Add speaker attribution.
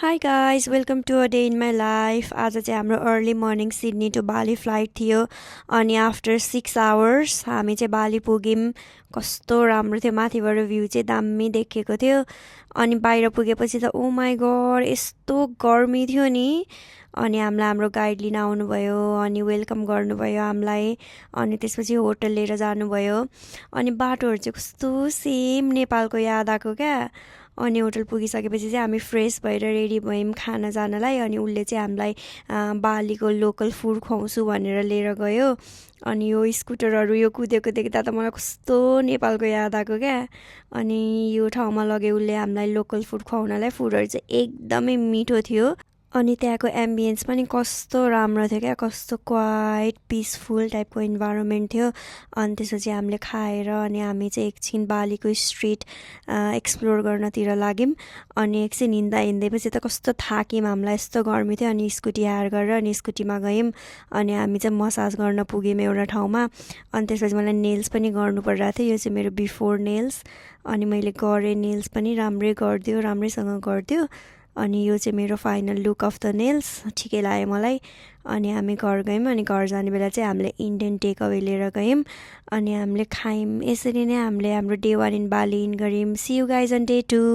Speaker 1: High guys welcome to a day in my life. आज चाहिँ हाम्रो early morning Sydney to Bali flight थियो अनि आफ्टर 6 आवर्स हामी चाहिँ बाली पुग्यौँ। कस्तो राम्रो थियो, माथिबाट भ्यू चाहिँ दामी देखेको थियो। अनि बाहिर पुगेपछि त ओ माई गड यस्तो गर्मी थियो नि। अनि हामीलाई हाम्रो गाइड लिन आउनुभयो अनि वेलकम गर्नुभयो हामीलाई। अनि त्यसपछि होटल लिएर जानुभयो। अनि बाटोहरू चाहिँ कस्तो सेम नेपालको याद आएको क्या। अनि होटल पुगिसकेपछि चाहिँ हामी फ्रेस भएर रेडी भयौँ खाना जानलाई। अनि उसले चाहिँ हामीलाई बालीको लोकल फुड खुवाउँछु भनेर लिएर गयो। अनि यो स्कुटरहरू यो कुदेको देख्दा त मलाई कस्तो नेपालको याद आएको क्या। अनि यो ठाउँमा लग्यो उसले हामीलाई लोकल फुड खुवाउनलाई। फुडहरू चाहिँ एकदमै मिठो थियो। अनि त्यहाँको एम्बियन्स पनि कस्तो राम्रो थियो क्या, कस्तो क्वाइट पिसफुल टाइपको इन्भाइरोमेन्ट थियो। अनि त्यसपछि हामीले खाएर अनि हामी चाहिँ एकछिन बालीको स्ट्रिट एक्सप्लोर गर्नतिर लाग्यौँ। अनि एकछिन हिँड्दा हिँड्दैपछि त कस्तो थाक्यौँ, हामीलाई यस्तो गर्मी थियो। अनि स्कुटी हायर गरेर अनि स्कुटीमा गयौँ। अनि हामी चाहिँ मसाज गर्न पुग्यौँ एउटा ठाउँमा। अनि त्यसपछि मलाई नेल्स पनि गर्नु परिरहेको थियो। यो चाहिँ मेरो बिफोर नेल्स। अनि मैले गरेँ, नेल्स पनि राम्रै गरिदियो, राम्रैसँग गरिदियो। अनि यो चाहिँ मेरो final look of the nails, ठिकै लाग्यो मलाई। अनि हामी घर गयौँ। अनि घर जाने बेला चाहिँ हामीले इन्डियन टेक अवे लिएर गयौँ। अनि हामीले खायौँ। यसरी नै हामीले हाम्रो डे 1 इन बाली इन गऱ्यौँ। See you guys on day 2।